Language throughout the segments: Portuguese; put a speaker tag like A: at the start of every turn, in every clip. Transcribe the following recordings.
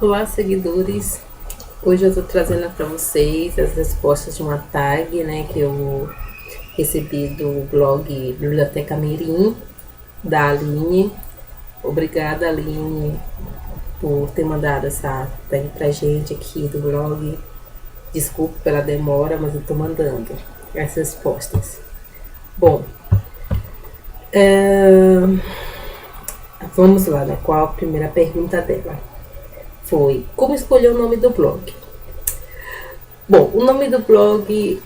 A: Olá, seguidores. Hoje eu estou trazendo para vocês as respostas de uma tag, né, que eu recebi do blog Biblioteca Mirim, da Aline. Obrigada, Aline, por ter mandado essa tag pra gente aqui do blog. Desculpe pela demora, mas eu estou mandando as respostas. Bom, vamos lá, né? Qual a primeira pergunta dela? Foi: como escolher o nome do blog? Bom, o nome do blog,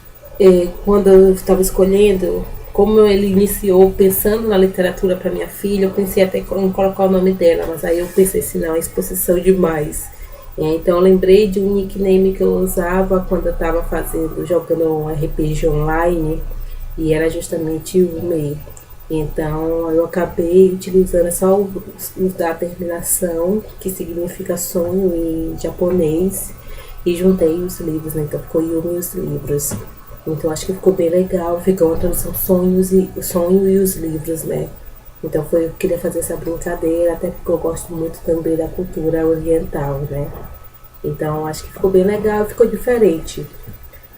A: quando eu estava escolhendo, como ele iniciou pensando na literatura para minha filha, eu pensei até em colocar o nome dela, mas aí eu pensei assim, não, é exposição demais. Então eu lembrei de um nickname que eu usava quando eu estava jogando um RPG online, e era justamente o Mei. Então eu acabei utilizando só o da terminação, que significa sonho em japonês, e juntei os livros, né? Então ficou Yumi e os livros. Então acho que ficou bem legal, ficou uma tradução sonho e os livros, né? Então eu queria fazer essa brincadeira, até porque eu gosto muito também da cultura oriental, né? Então acho que ficou bem legal, ficou diferente.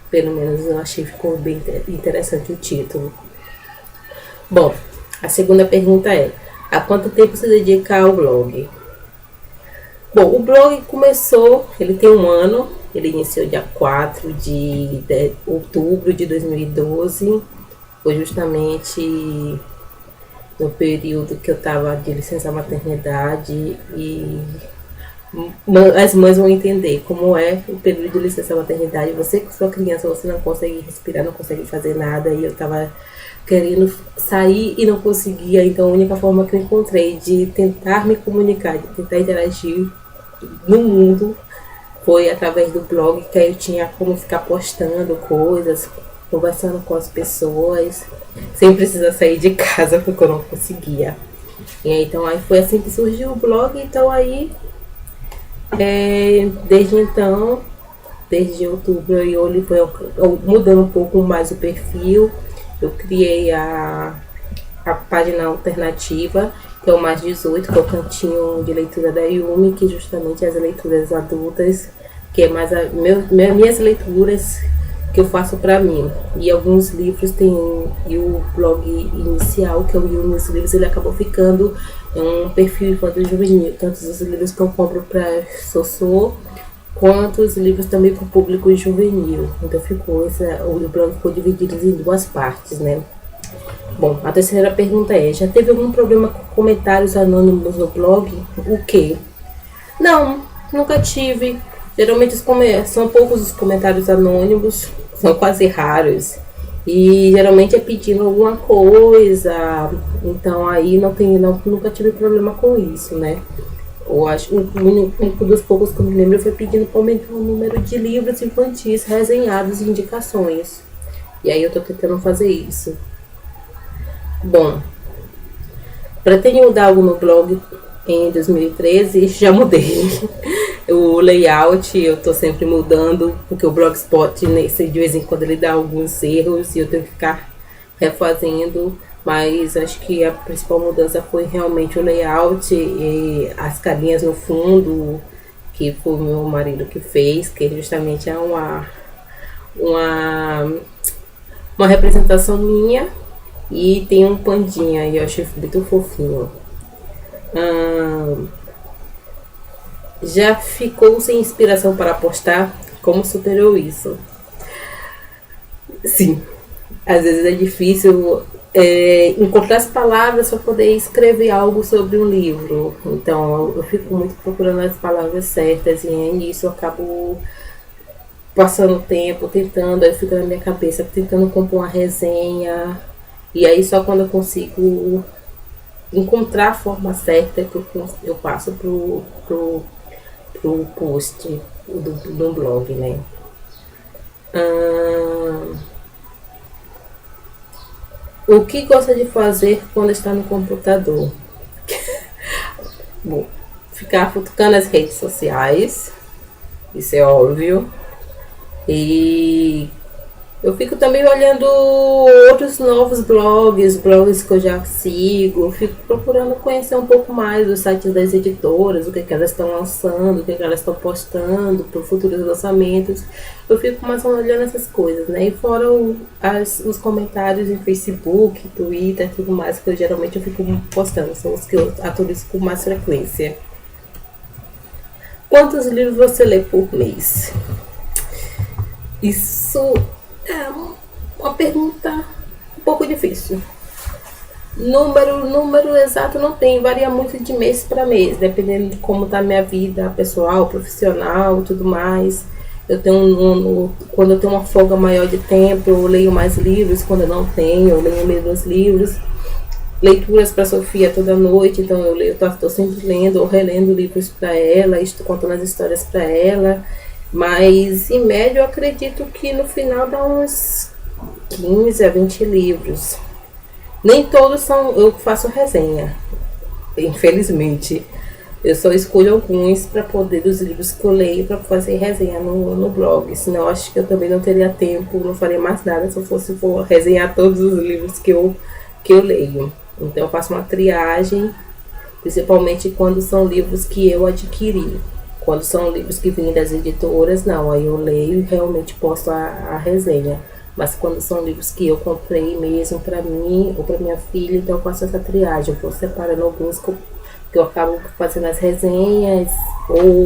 A: Pelo menos eu achei que ficou bem interessante o título. Bom, a segunda pergunta é: há quanto tempo se dedica ao blog? Bom, o blog começou, ele tem um ano, ele iniciou dia 4 de outubro de 2012, foi justamente no período que eu estava de licença maternidade, e as mães vão entender como é o período de licença maternidade. Você com sua criança, você não consegue respirar, não consegue fazer nada, e eu estava querendo sair e não conseguia. Então a única forma que eu encontrei de tentar me comunicar, de tentar interagir no mundo, foi através do blog, que aí eu tinha como ficar postando coisas, conversando com as pessoas, sem precisar sair de casa, porque eu não conseguia. E aí, então aí foi assim que surgiu o blog. Então aí, desde então, desde outubro, eu foi mudando um pouco mais o perfil. Eu criei a página alternativa, que é o Mais 18, que é o cantinho de leitura da Yumi, que justamente as leituras adultas, que é mais minhas leituras que eu faço para mim. E alguns livros tem, e o blog inicial, que é o Yumi os livros, ele acabou ficando um perfil infantil juvenil, tanto os livros que eu compro para Sossô, quanto os livros também para o público juvenil. Então o blog ficou dividido em duas partes, né? Bom, a terceira pergunta é: já teve algum problema com comentários anônimos no blog? O quê? Não, nunca tive. Geralmente são poucos os comentários anônimos, são quase raros. E geralmente é pedindo alguma coisa. Então aí nunca tive problema com isso, né? Eu acho um dos poucos que eu me lembro foi pedindo para aumentar o número de livros infantis resenhados e indicações. E aí eu tô tentando fazer isso. Bom, pretendo mudar algo no blog em 2013, já mudei. O layout eu tô sempre mudando, porque o Blogspot, de vez em quando, ele dá alguns erros e eu tenho que ficar refazendo. Mas acho que a principal mudança foi realmente o layout e as carinhas no fundo, que foi o meu marido que fez, que justamente é uma representação minha. E tem um pandinha e eu achei muito fofinho. Já ficou sem inspiração para postar? Como superou isso? Sim, às vezes é difícil encontrar as palavras para poder escrever algo sobre um livro. Então eu fico muito procurando as palavras certas, e nisso eu acabo passando o tempo tentando, aí fica na minha cabeça tentando compor uma resenha. E aí só quando eu consigo encontrar a forma certa que eu passo pro post do blog, né? O que gosta de fazer quando está no computador? Bom, ficar futucando as redes sociais, isso é óbvio. E Eu fico também olhando outros novos blogs que eu já sigo. Eu fico procurando conhecer um pouco mais dos sites das editoras, o que, que elas estão lançando, o que, que elas estão postando para futuros lançamentos. Eu fico mais olhando essas coisas, né? E fora os comentários em Facebook, Twitter, tudo mais, que eu fico postando. São os que eu atualizo com mais frequência. Quantos livros você lê por mês? Isso é uma pergunta um pouco difícil. Número exato não tem, varia muito de mês para mês, dependendo de como tá a minha vida pessoal, profissional, tudo mais. Quando eu tenho uma folga maior de tempo, eu leio mais livros. Quando eu não tenho, eu leio menos livros. Leituras para Sofia toda noite, então estou sempre lendo ou relendo livros para ela, estou contando as histórias para ela. Mas, em média, eu acredito que no final dá uns 15 a 20 livros. Nem todos eu faço resenha, infelizmente. Eu só escolho alguns para poder, dos livros que eu leio, para fazer resenha no blog. Senão, acho que eu também não teria tempo, não faria mais nada se eu for resenhar todos os livros que eu leio. Então, eu faço uma triagem, principalmente quando são livros que eu adquiri. Quando são livros que vêm das editoras, não, aí eu leio e realmente posto a resenha. Mas quando são livros que eu comprei mesmo para mim ou para minha filha, então eu faço essa triagem. Eu vou separando alguns que eu acabo fazendo as resenhas,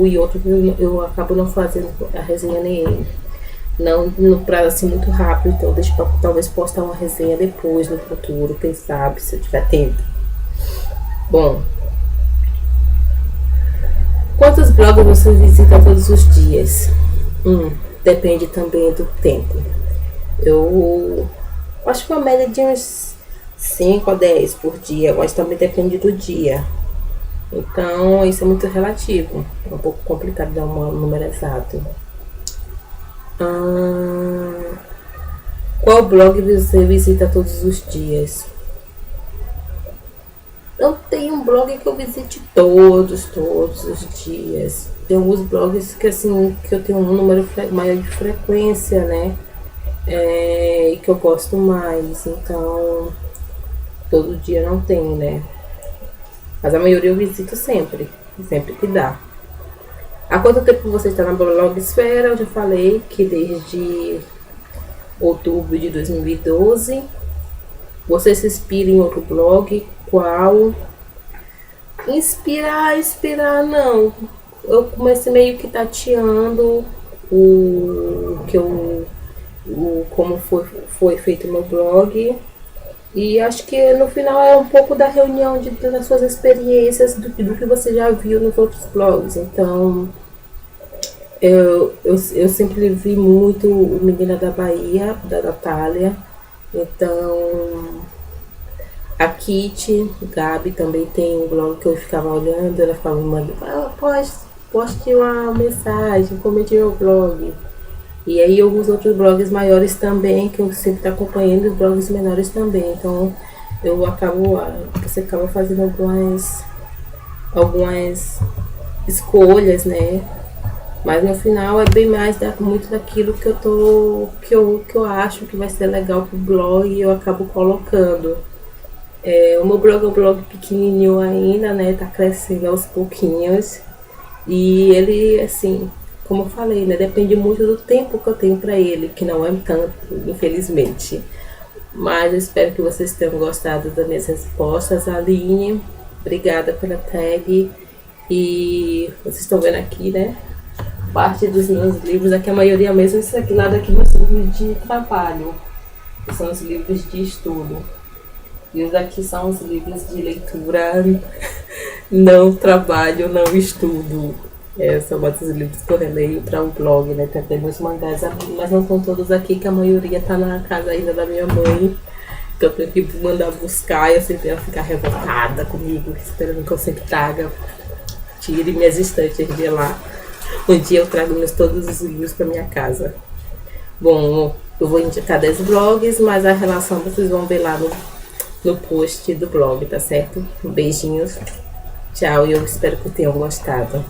A: e outros eu acabo não fazendo a resenha nem não no prazo assim muito rápido. Então deixo para talvez postar uma resenha depois, no futuro, quem sabe, se eu tiver tempo. Bom, quantos blogs você visita todos os dias? Depende também do tempo. Eu acho que uma média de uns 5 a 10 por dia, mas também depende do dia. Então, isso é muito relativo. É um pouco complicado dar um número exato. Qual blog você visita todos os dias? Não tem um blog que eu visite todos os dias. Tem alguns blogs que assim, que eu tenho um número maior de frequência, né? E que eu gosto mais. Então, todo dia não tem, né? Mas a maioria eu visito sempre que dá. Há quanto tempo você está na blogosfera? Eu já falei que desde outubro de 2012. Você se inspira em outro blog? Qual? Inspirar não. Eu comecei meio que tateando como foi feito o meu blog. E acho que no final é um pouco da reunião das suas experiências, do que você já viu nos outros blogs. Então, eu sempre vi muito o Menina da Bahia, da Natália. Então, a Kitty, Gabi também tem um blog que eu ficava olhando, ela ficava me mandando, poste uma mensagem, comente meu blog. E aí alguns outros blogs maiores também, que eu sempre estou acompanhando, os blogs menores também. Então você acaba fazendo algumas escolhas, né? Mas no final é bem mais muito daquilo que eu acho que vai ser legal pro blog e eu acabo colocando. O meu blog é um blog pequenininho ainda, né? Tá crescendo aos pouquinhos. E ele, assim, como eu falei, né? Depende muito do tempo que eu tenho pra ele, que não é tanto, infelizmente. Mas eu espero que vocês tenham gostado das minhas respostas, Aline. Obrigada pela tag. E vocês estão vendo aqui, né? Parte dos meus livros, aqui a maioria mesmo, isso aqui nada aqui não são livros de trabalho, são os livros de estudo. E os daqui são os livros de leitura, não trabalho, não estudo. São muitos livros que eu releio para o blog, né? Tem muitos mangás, mas não são todos aqui, que a maioria tá na casa ainda da minha mãe. Então eu tenho que mandar buscar e eu sempre ela ficar revoltada comigo, esperando que eu sempre traga, tire minhas estantes de lá. Um dia eu trago todos os livros para minha casa. Bom, eu vou indicar 10 blogs, mas a relação vocês vão ver lá no post do blog, tá certo? Beijinhos, tchau, e eu espero que tenham gostado.